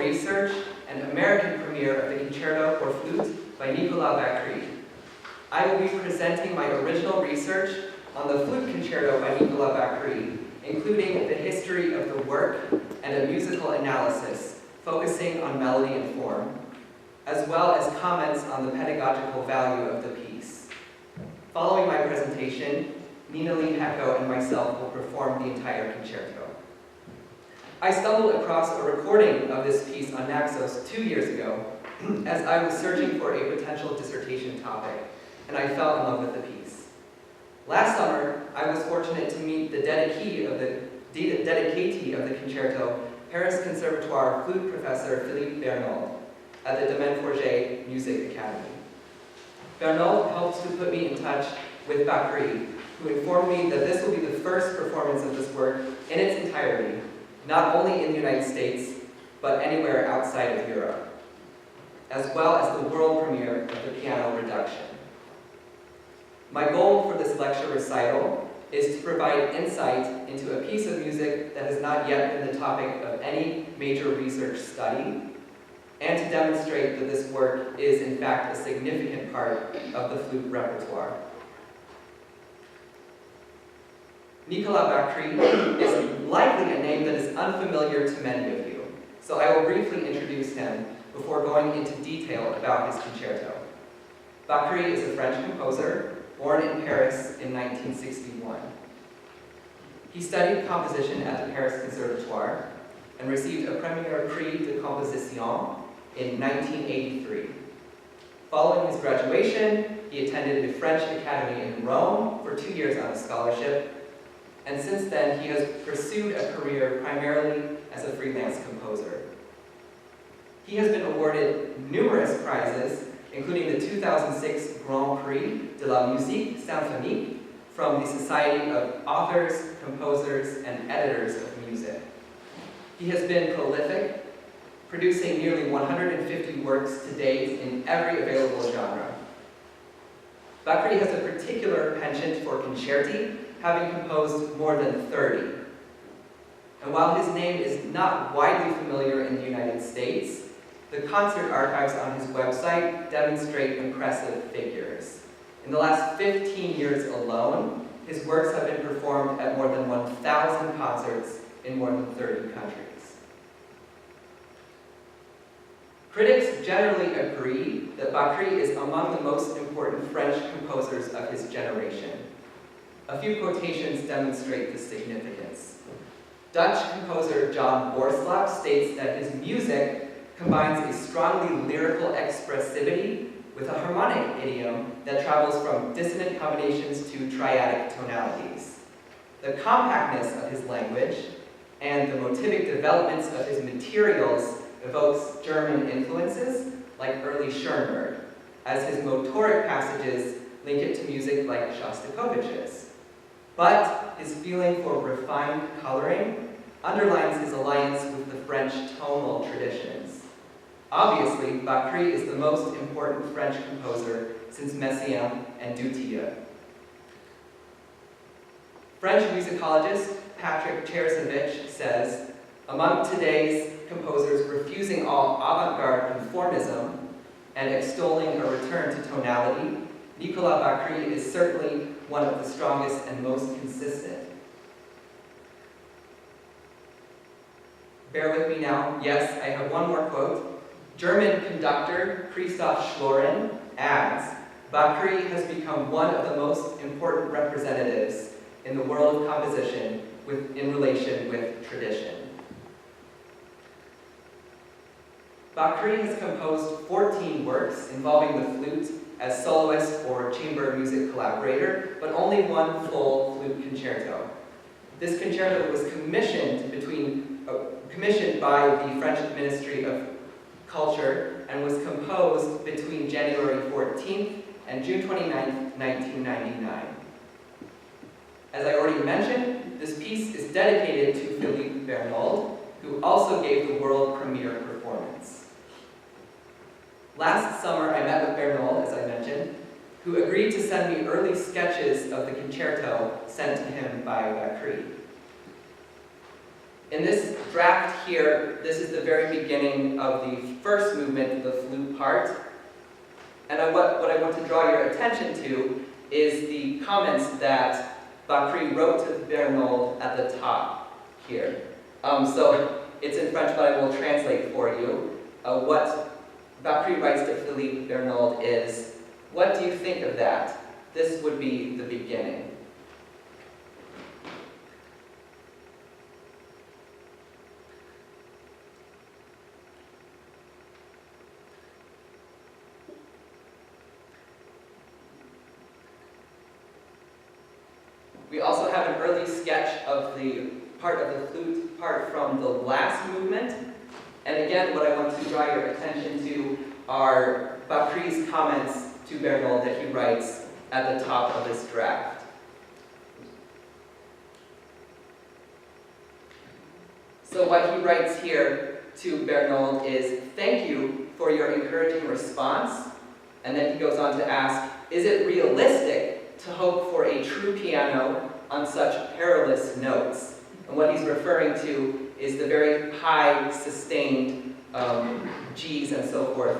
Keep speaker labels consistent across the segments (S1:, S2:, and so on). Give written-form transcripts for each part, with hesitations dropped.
S1: research and American premiere of the Concerto for Flute by Nicolas Bacri. I will be presenting my original research on the Flute Concerto by Nicolas Bacri, including the history of the work and a musical analysis, focusing on melody and form, as well as comments on the pedagogical value of the piece. Following my presentation, Nina Lee Hecko and myself will perform the entire concerto. I stumbled across a recording of this piece on Naxos 2 years ago as I was searching for a potential dissertation topic, and I fell in love with the piece. Last summer, I was fortunate to meet the dedicatee of the concerto, Paris Conservatoire flute professor Philippe Bernauld at the Domaine Forget Music Academy. Bernauld helped to put me in touch with Bacri, who informed me that this will be the first performance of this work in its entirety, not only in the United States, but anywhere outside of Europe, as well as the world premiere of the piano reduction. My goal for this lecture recital is to provide insight into a piece of music that has not yet been the topic of any major research study, and to demonstrate that this work is in fact a significant part of the flute repertoire. Nicolas Bacri is likely a name that is unfamiliar to many of you, so I will briefly introduce him before going into detail about his concerto. Bacri is a French composer, born in Paris in 1961. He studied composition at the Paris Conservatoire and received a Premier Prix de Composition in 1983. Following his graduation, he attended the French Academy in Rome for 2 years on a scholarship, and since then he has pursued a career primarily as a freelance composer. He has been awarded numerous prizes, including the 2006 Grand Prix de la Musique Symphonique from the Society of Authors, Composers, and Editors of Music. He has been prolific, producing nearly 150 works to date in every available genre. Bacri has a particular penchant for concerti, having composed more than 30. And while his name is not widely familiar in the United States, the concert archives on his website demonstrate impressive figures. In the last 15 years alone, his works have been performed at more than 1,000 concerts in more than 30 countries. Critics generally agree that Bacri is among the most important French composers of his generation. A few quotations demonstrate this significance. Dutch composer John Boerslaap states that his music combines a strongly lyrical expressivity with a harmonic idiom that travels from dissonant combinations to triadic tonalities. The compactness of his language and the motivic developments of his materials evokes German influences like early Schoenberg, as his motoric passages link it to music like Shostakovich's. But his feeling for refined coloring underlines his alliance with the French tonal traditions. Obviously, Bacri is the most important French composer since Messiaen and Dutilleux. French musicologist Patrick Chersevich says, among today's composers refusing all avant-garde conformism and extolling a return to tonality, Nicolas Bacri is certainly one of the strongest and most consistent. Bear with me now. Yes, I have one more quote. German conductor Christoph Schloren adds, Bacri has become one of the most important representatives in the world of composition in relation with tradition. Bacri has composed 14 works involving the flute as soloist or chamber music collaborator, but only one full flute concerto. This concerto was commissioned by the French Ministry of Culture and was composed between January 14th and June 29th, 1999. As I already mentioned, this piece is dedicated to Philippe Bernauld, who also gave the world premiere performance. Last summer, I met with Bernauld, as I mentioned, who agreed to send me early sketches of the concerto sent to him by Bacri. In this draft here, this is the very beginning of the first movement, the flute part. And what I want to draw your attention to is the comments that Bacri wrote to Bernold at the top here. So it's in French, but I will translate for you. What Bacri writes to Philippe Bernold is, "What do you think of that?" This would be the beginning. We also have an early sketch of the part of the flute part from the last movement. And again, what I want to draw your attention to are Bacri's comments to Bernold that he writes at the top of this draft. So what he writes here to Bernold is, "Thank you for your encouraging response." And then he goes on to ask, "Is it realistic to hope for a true piano on such perilous notes?" And what he's referring to is the very high, sustained G's and so forth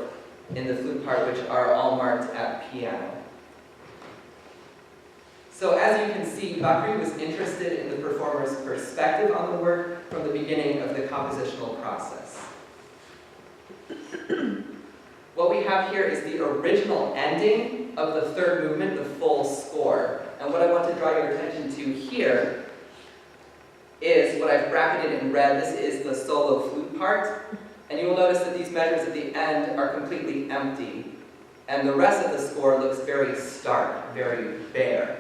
S1: in the flute part, which are all marked at piano. So as you can see, Bacri was interested in the performer's perspective on the work from the beginning of the compositional process. What we have here is the original ending of the third movement, the full score. And what I want to draw your attention to here is what I've bracketed in red. This is the solo flute part. And you will notice that these measures at the end are completely empty. And the rest of the score looks very stark, very bare.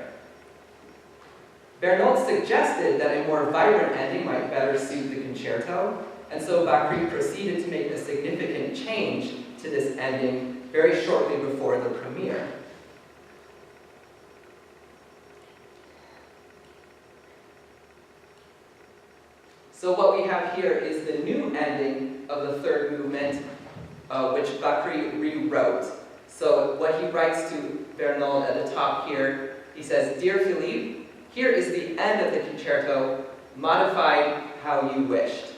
S1: Bernold suggested that a more vibrant ending might better suit the concerto. And so Bacri proceeded to make a significant change to this ending very shortly before the premiere. So what we have here is the new ending of the third movement, which Bacri rewrote. So what he writes to Bernold at the top here, he says, "Dear Philippe, here is the end of the concerto, modified how you wished."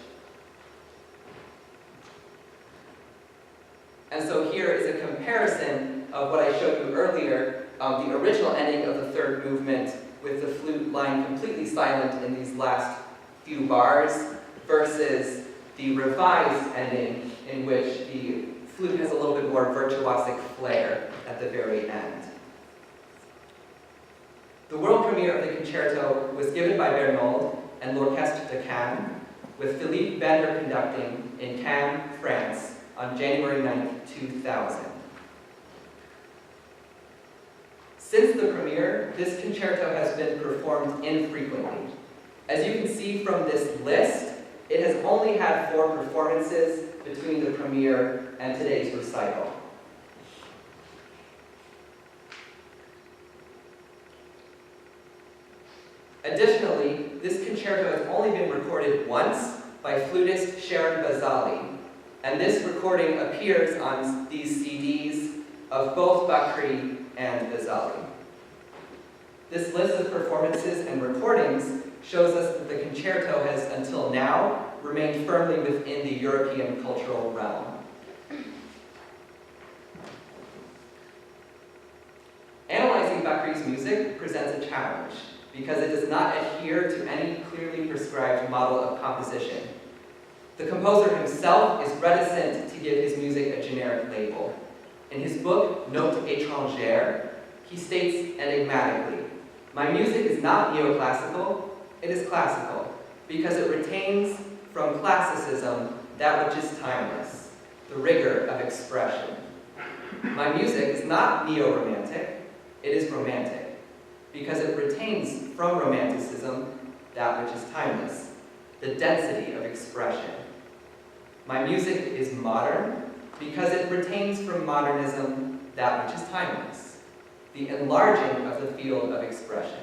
S1: And so here is a comparison of what I showed you earlier, the original ending of the third movement with the flute lying completely silent in these last few bars versus the revised ending in which the flute has a little bit more virtuosic flair at the very end. The world premiere of the concerto was given by Bernold and l'Orchestre de Cannes, with Philippe Bender conducting in Cannes, France, on January 9, 2000. Since the premiere, this concerto has been performed infrequently. As you can see from this list, it has only had 4 performances between the premiere and today's recital. Additionally, this concerto has only been recorded once by flutist Sharon Bazali, and this recording appears on these CDs of both Bacri and Bazali. This list of performances and recordings shows us that the concerto has, until now, remained firmly within the European cultural realm. Analyzing Bacri's music presents a challenge, because it does not adhere to any clearly prescribed model of composition. The composer himself is reticent to give his music a generic label. In his book, Notes étrangères, he states enigmatically, "My music is not neoclassical, it is classical, because it retains from classicism that which is timeless, the rigor of expression. My music is not neo-romantic, it is romantic, because it retains from romanticism that which is timeless, the density of expression. My music is modern, because it retains from modernism that which is timeless, the enlarging of the field of expression.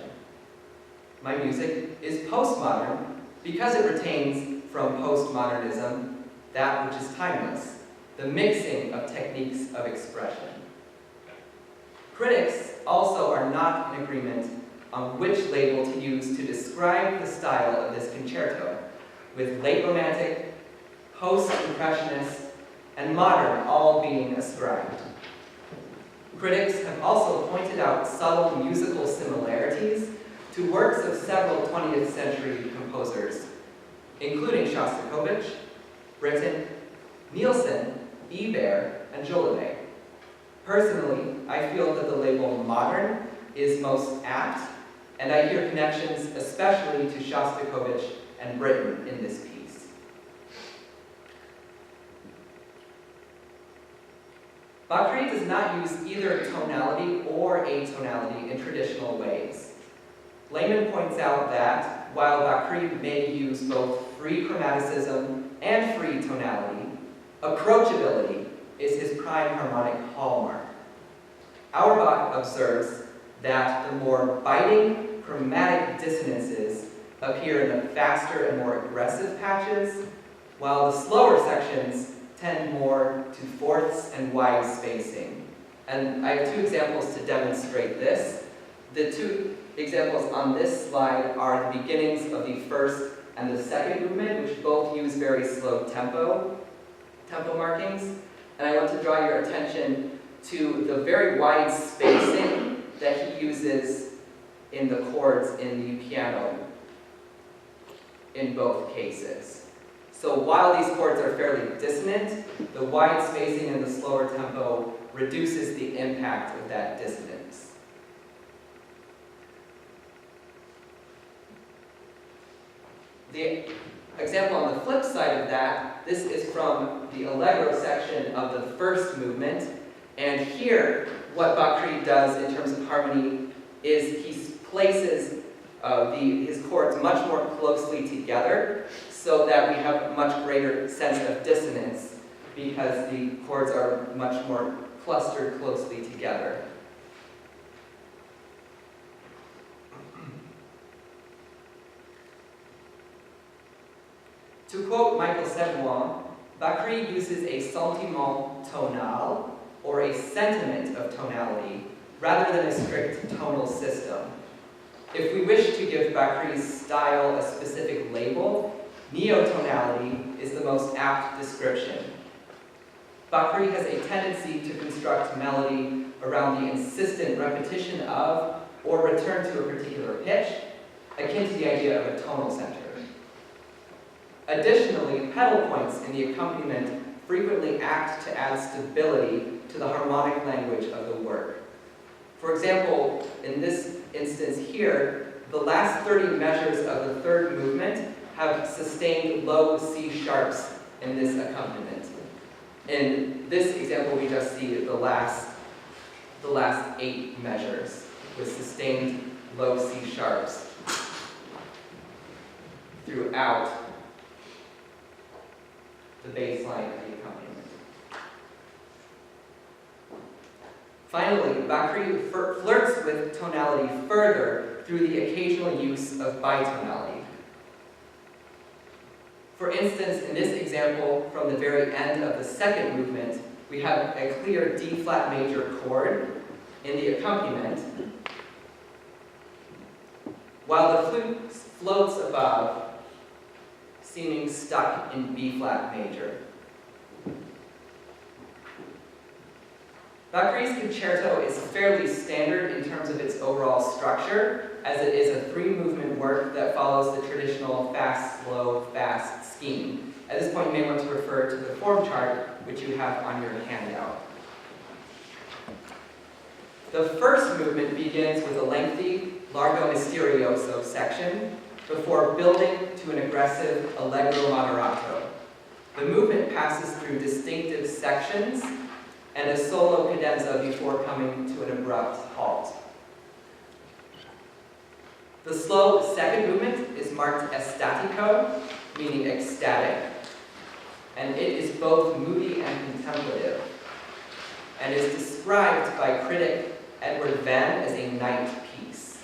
S1: My music is postmodern, because it retains from postmodernism that which is timeless, the mixing of techniques of expression." Critics also are not in agreement on which label to use to describe the style of this concerto. with late Romantic, post-Impressionist, and modern all being ascribed. Critics have also pointed out subtle musical similarities to works of several 20th century composers, including Shostakovich, Britten, Nielsen, Ibert, and Jolivet. Personally, I feel that the label modern is most apt, and I hear connections especially to Shostakovich and Britten in this piece. Bacri does not use either tonality or atonality in traditional ways. Lehman points out that, while Bacri may use both free chromaticism and free tonality, approachability is his prime harmonic hallmark. Auerbach observes that the more biting chromatic dissonances appear in the faster and more aggressive patches, while the slower sections tend more to fourths and wide spacing. And I have two examples to demonstrate this. The two examples on this slide are the beginnings of the first and the second movement, which both use very slow tempo markings. And I want to draw your attention to the very wide spacing that he uses in the chords in the piano in both cases. So while these chords are fairly dissonant, the wide spacing and the slower tempo reduces the impact of that dissonance. The example on the flip side of that, this is from the allegro section of the first movement, and here what Bacri does in terms of harmony is he places his chords much more closely together so that we have a much greater sense of dissonance because the chords are much more clustered closely together. To quote Michael Sedouin, Bacri uses a sentiment tonal, or a sentiment of tonality, rather than a strict tonal system. If we wish to give Bacri's style a specific label, neotonality is the most apt description. Bacri has a tendency to construct melody around the insistent repetition of, or return to a particular pitch, akin to the idea of a tonal center. Additionally, pedal points in the accompaniment frequently act to add stability to the harmonic language of the work. For example, in this instance here, the last 30 measures of the third movement have sustained low C sharps in this accompaniment. In this example, we just see the last 8 measures with sustained low C sharps throughout the bass line of the accompaniment. Finally, Bacri flirts with tonality further through the occasional use of bitonality. For instance, in this example, from the very end of the second movement, we have a clear D-flat major chord in the accompaniment, while the flute floats above, seeming stuck in B-flat major. Bacri's concerto is fairly standard in terms of its overall structure, as it is a 3-movement work that follows the traditional fast, slow, fast scheme. At this point, you may want to refer to the form chart, which you have on your handout. The first movement begins with a lengthy, largo misterioso section before building to an aggressive allegro moderato. The movement passes through distinctive sections and a solo cadenza before coming to an abrupt halt. The slow second movement is marked estatico, meaning ecstatic, and it is both moody and contemplative, and is described by critic Edward Venn as a night piece.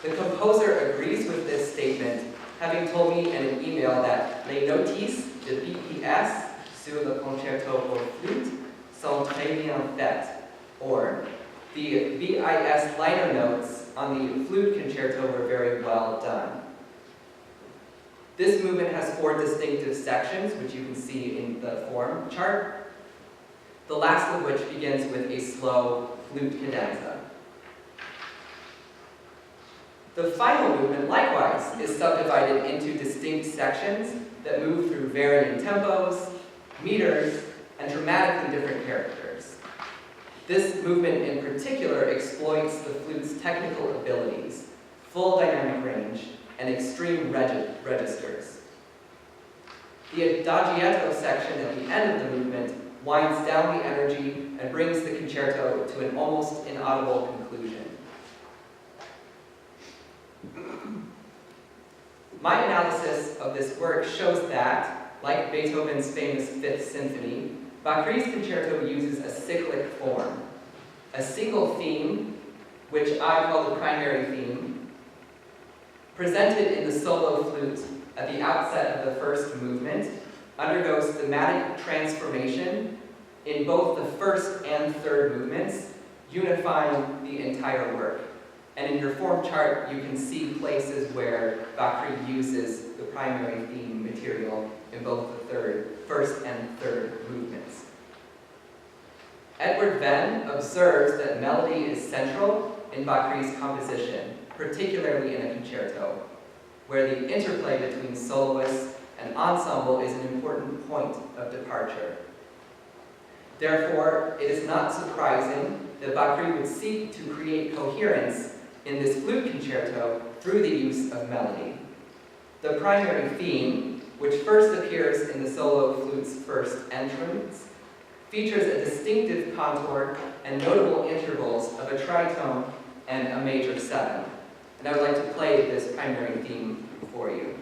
S1: The composer agrees with this statement, having told me in an email that les notices de BES sur le concerto pour flûte sont très bien faites, or the BIS liner notes on the flute concerto were very well done. This movement has 4 distinctive sections, which you can see in the form chart, the last of which begins with a slow flute cadenza. The final movement, likewise, is subdivided into distinct sections that move through varying tempos, meters, and dramatically different characters. This movement in particular exploits the flute's technical abilities, full dynamic range, and extreme registers. The adagietto section at the end of the movement winds down the energy and brings the concerto to an almost inaudible conclusion. My analysis of this work shows that, like Beethoven's famous Fifth Symphony, Bacri's concerto uses a cyclic form. A single theme, which I call the primary theme, presented in the solo flute at the outset of the first movement, undergoes thematic transformation in both the first and third movements, unifying the entire work. And in your form chart, you can see places where Bacri uses the primary theme material in both the first and third movements. Edward Venn observes that melody is central in Bacri's composition, particularly in a concerto, where the interplay between soloist and ensemble is an important point of departure. Therefore, it is not surprising that Bacri would seek to create coherence in this flute concerto through the use of melody. The primary theme, which first appears in the solo flute's first entrance, features a distinctive contour and notable intervals of a tritone and a major 7. And I would like to play this primary theme for you.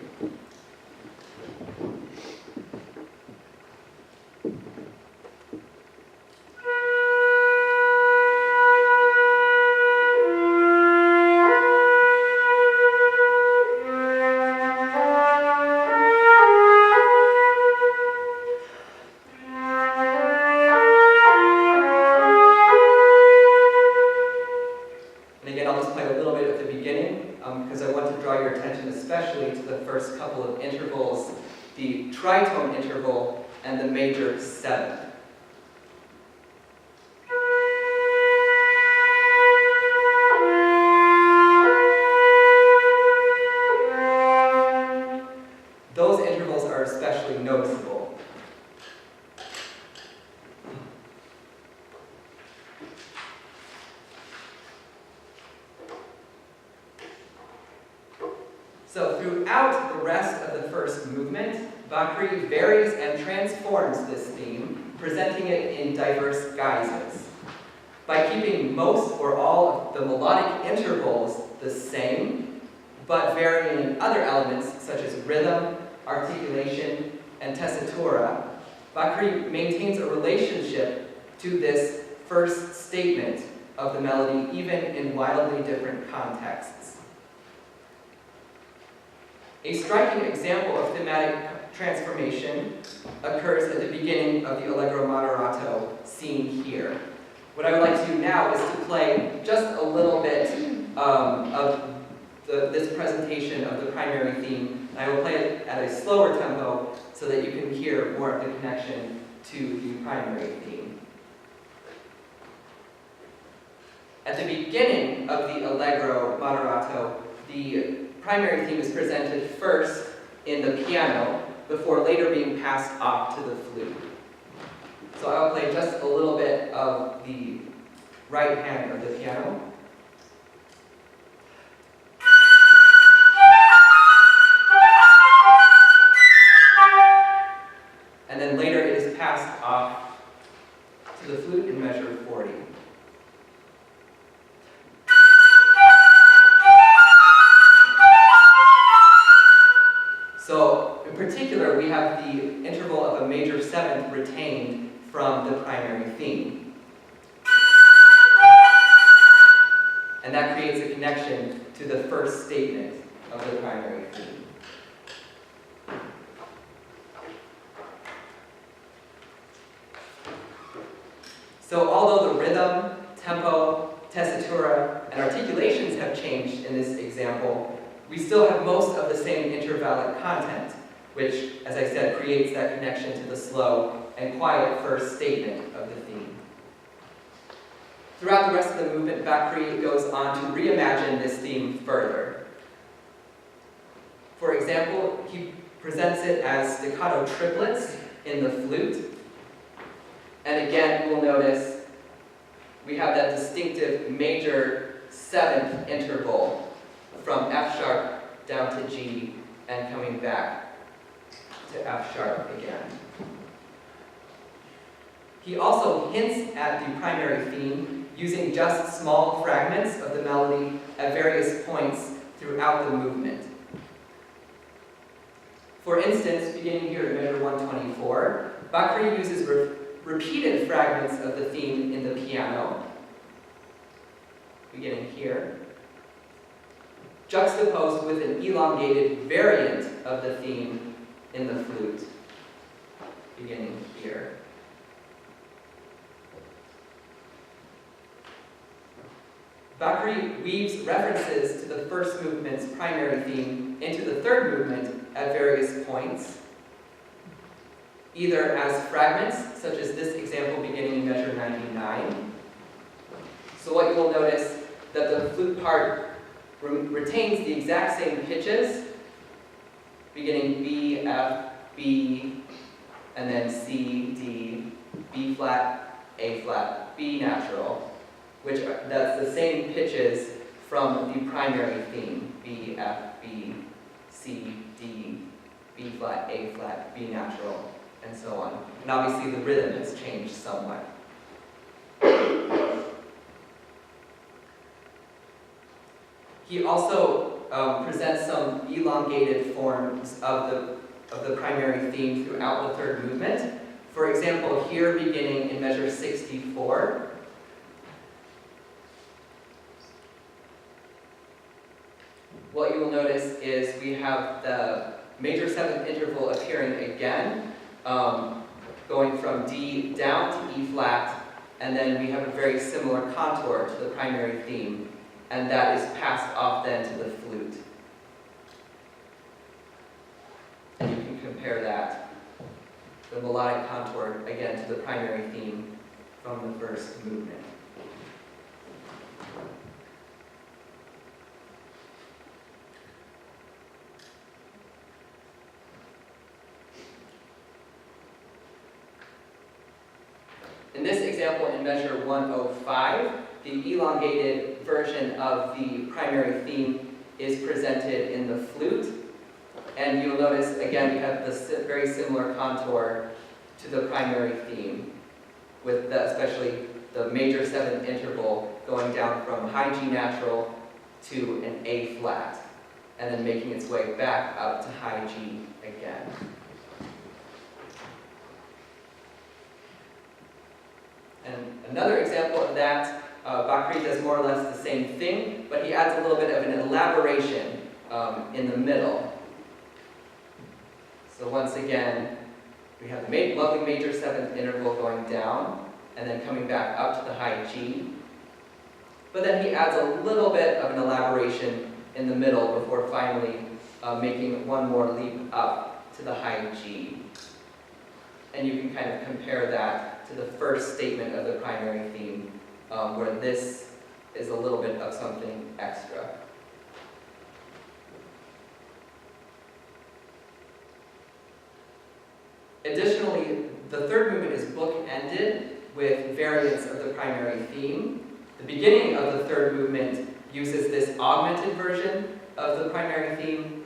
S1: The tritone interval and the major 7. Those intervals are especially noticeable. So throughout the rest of the first movement, Bacri varies and transforms this theme, presenting it in diverse guises. By keeping most or all of the melodic intervals the same, but varying in other elements such as rhythm, articulation, and tessitura, Bacri maintains a relationship to this first statement of the melody, even in wildly different contexts. A striking example of thematic transformation occurs at the beginning of the Allegro moderato seen here. What I would like to do now is to play just a little bit of this presentation of the primary theme. And I will play it at a slower tempo so that you can hear more of the connection to the primary theme. At the beginning of the Allegro moderato, the primary theme is presented first in the piano before later being passed off to the flute. So I'll play just a little bit of the right hand of the piano. And then later it is passed off to the flute in measure 40. So, in particular, we have the interval of a major 7th retained from the primary theme. And that creates a connection to the first statement of the primary theme. So, although the rhythm, tempo, tessitura, and articulations have changed in this example, we still have most of the same intervallic content, which, as I said, creates that connection to the slow and quiet first statement of the theme. Throughout the rest of the movement, Bacri goes on to reimagine this theme further. For example, he presents it as staccato triplets in the flute. And again, we'll notice we have that distinctive major seventh interval from F sharp down to G and coming back to F sharp again. He also hints at the primary theme using just small fragments of the melody at various points throughout the movement. For instance, beginning here at measure 124, Bacri uses repeated fragments of the theme in the piano, beginning here, juxtaposed with an elongated variant of the theme in the flute, beginning here. Bacri weaves references to the first movement's primary theme into the third movement at various points, either as fragments, such as this example beginning in measure 99. So what you will notice that the flute part retains the exact same pitches, beginning B, F, B, and then C, D, B flat, A flat, B natural, that's the same pitches from the primary theme, B, F, B, C, D, B flat, A flat, B natural, and so on. And obviously the rhythm has changed somewhat. He also presents some elongated forms of the primary theme throughout the third movement. For example, here beginning in measure 64, what you will notice is we have the major seventh interval appearing again, going from D down to E flat, and then we have a very similar contour to the primary theme, and that is passed off then to the flute. And you can compare that, the melodic contour, again, to the primary theme from the first movement. In this example, in measure 105, the elongated version of the primary theme is presented in the flute. And you'll notice, again, we have this very similar contour to the primary theme, with especially the major seventh interval going down from high G natural to an A flat, and then making its way back up to high G again. And another example of that, Bacri does more or less the same thing, but he adds a little bit of an elaboration in the middle. So once again, we have the lovely major seventh interval going down, and then coming back up to the high G. But then he adds a little bit of an elaboration in the middle before finally making one more leap up to the high G. And you can kind of compare that to the first statement of the primary theme, where this is a little bit of something extra. Additionally, the third movement is book-ended with variants of the primary theme. The beginning of the third movement uses this augmented version of the primary theme,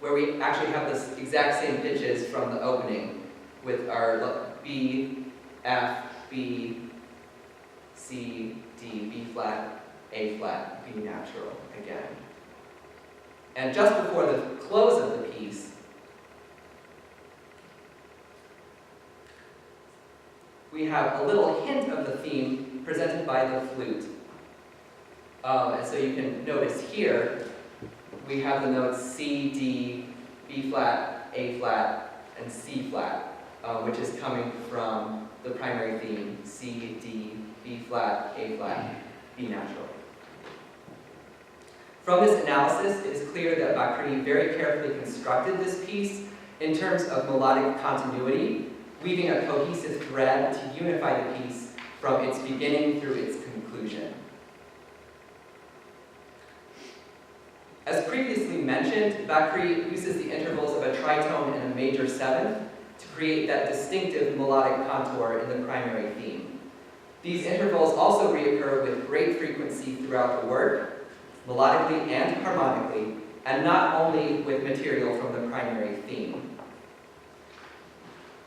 S1: where we actually have the exact same pitches from the opening, with our B, F, B, C, D, B flat, A flat, B natural again. And just before the close of the piece, we have a little hint of the theme presented by the flute. And so you can notice here, we have the notes C, D, B flat, A flat, and C flat, which is coming from the primary theme, C, D, B flat, A flat, B natural. From this analysis, it is clear that Bacri very carefully constructed this piece in terms of melodic continuity, weaving a cohesive thread to unify the piece from its beginning through its conclusion. As previously mentioned, Bacri uses the intervals of a tritone and a major seventh to create that distinctive melodic contour in the primary theme. These intervals also reoccur with great frequency throughout the work, melodically and harmonically, and not only with material from the primary theme.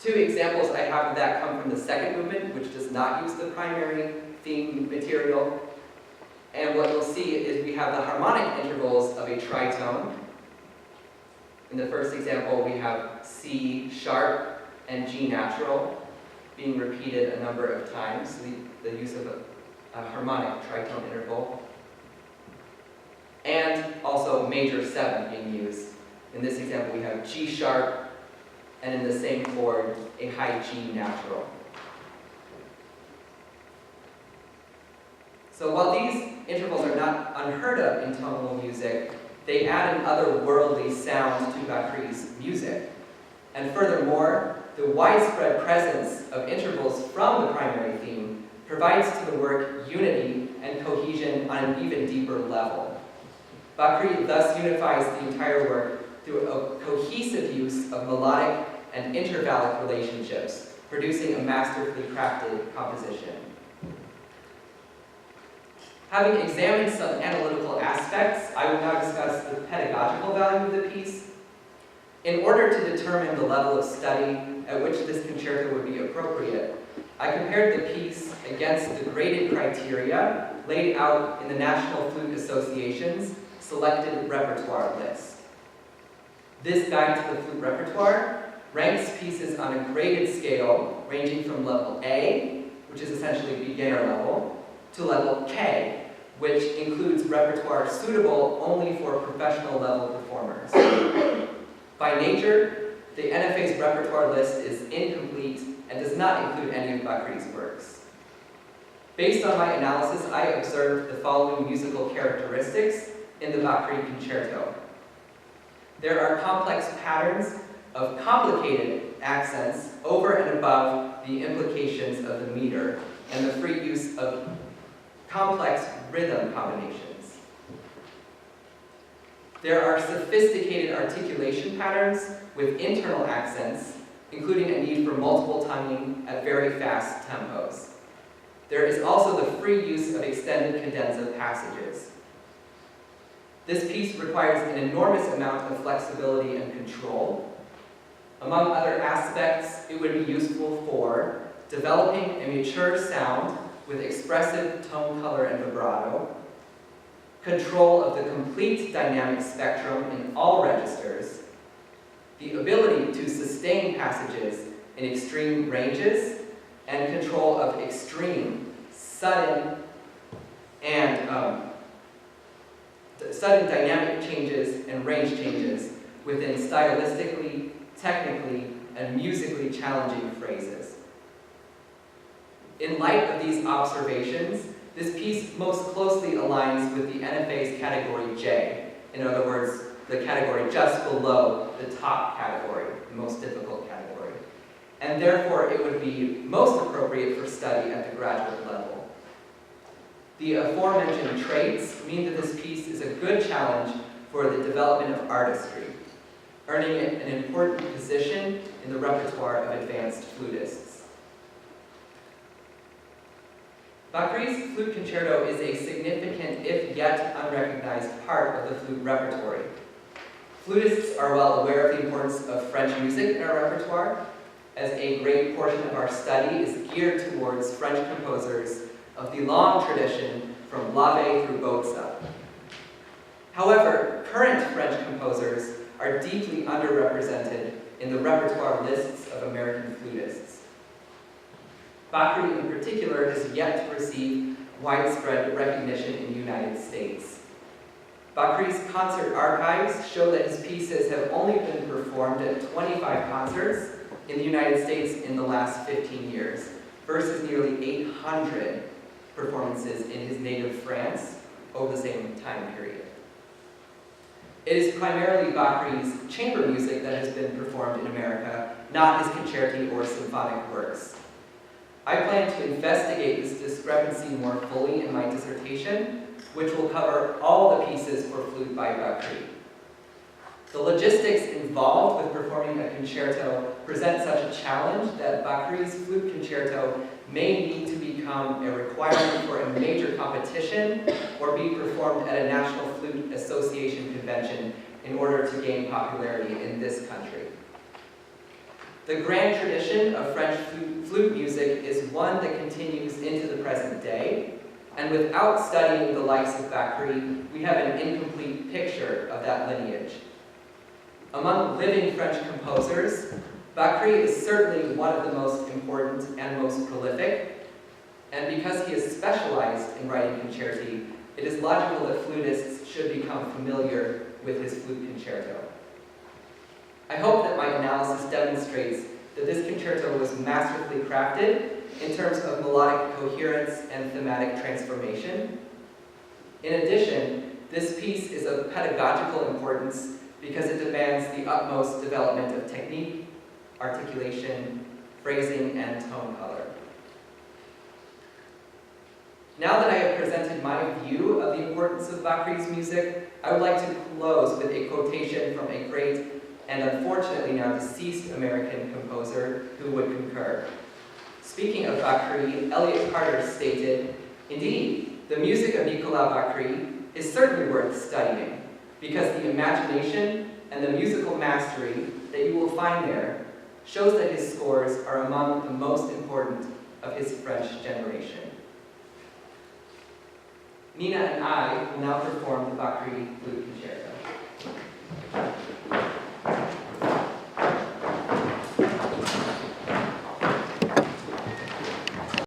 S1: Two examples I have of that come from the second movement, which does not use the primary theme material. And what you'll see is we have the harmonic intervals of a tritone. In the first example, we have C sharp and G natural being repeated a number of times, so the use of a harmonic tritone interval. And also major seventh being used. In this example, we have G sharp, and in the same chord, a high G natural. So while these intervals are not unheard of in tonal music, they add an otherworldly sound to Bacri's music. And furthermore, the widespread presence of intervals from the primary theme provides to the work unity and cohesion on an even deeper level. Bacri thus unifies the entire work through a cohesive use of melodic and intervallic relationships, producing a masterfully crafted composition. Having examined some analytical aspects, I will now discuss the pedagogical value of the piece. In order to determine the level of study at which this concerto would be appropriate, I compared the piece against the graded criteria laid out in the National Flute Association's selected repertoire list. This guide to the flute repertoire ranks pieces on a graded scale ranging from level A, which is essentially beginner level, to level K, which includes repertoire suitable only for professional level performers. By nature, the NFA's repertoire list is incomplete and does not include any of Bacri's works. Based on my analysis, I observed the following musical characteristics in the Bacri concerto. There are complex patterns of complicated accents over and above the implications of the meter and the free use of complex rhythm combinations. There are sophisticated articulation patterns with internal accents, including a need for multiple tonguing at very fast tempos. There is also the free use of extended cadenza passages. This piece requires an enormous amount of flexibility and control. Among other aspects, it would be useful for developing a mature sound with expressive tone, color, and vibrato, control of the complete dynamic spectrum in all registers, the ability to sustain passages in extreme ranges, and control of extreme, sudden dynamic changes and range changes within stylistically, technically, and musically challenging phrases. In light of these observations, this piece most closely aligns with the NFA's category J, in other words, the category just below the top category, the most difficult category. And therefore, it would be most appropriate for study at the graduate level. The aforementioned traits mean that this piece is a good challenge for the development of artistry, earning it an important position in the repertoire of advanced flutists. Bacri's flute concerto is a significant, if yet unrecognized, part of the flute repertoire. Flutists are well aware of the importance of French music in our repertoire, as a great portion of our study is geared towards French composers of the long tradition from Lave through Bozza. However, current French composers are deeply underrepresented in the repertoire lists of American flutists. Bacri in particular has yet to receive widespread recognition in the United States. Bacri's concert archives show that his pieces have only been performed at 25 concerts in the United States in the last 15 years, versus nearly 800 performances in his native France over the same time period. It is primarily Bacri's chamber music that has been performed in America, not his concerti or symphonic works. I plan to investigate this discrepancy more fully in my dissertation, which will cover all the pieces for flute by Bacri. The logistics involved with performing a concerto present such a challenge that Bacri's flute concerto may need to become a requirement for a major competition or be performed at a National Flute Association convention in order to gain popularity in this country. The grand tradition of French flute music is one that continues into the present day, and without studying the likes of Bacri, we have an incomplete picture of that lineage. Among living French composers, Bacri is certainly one of the most important and most prolific, and because he is specialized in writing concerti, it is logical that flutists should become familiar with his flute concerto. I hope that my analysis demonstrates that this concerto was masterfully crafted in terms of melodic coherence and thematic transformation. In addition, this piece is of pedagogical importance because it demands the utmost development of technique, articulation, phrasing, and tone color. Now that I have presented my view of the importance of Bacri's music, I would like to close with a quotation from a great and unfortunately now deceased American composer who would concur. Speaking of Bacri, Elliott Carter stated, "Indeed, the music of Nicolas Bacri is certainly worth studying, because the imagination and the musical mastery that you will find there shows that his scores are among the most important of his French generation." Nina and I will now perform the Bacri Flute Concerto.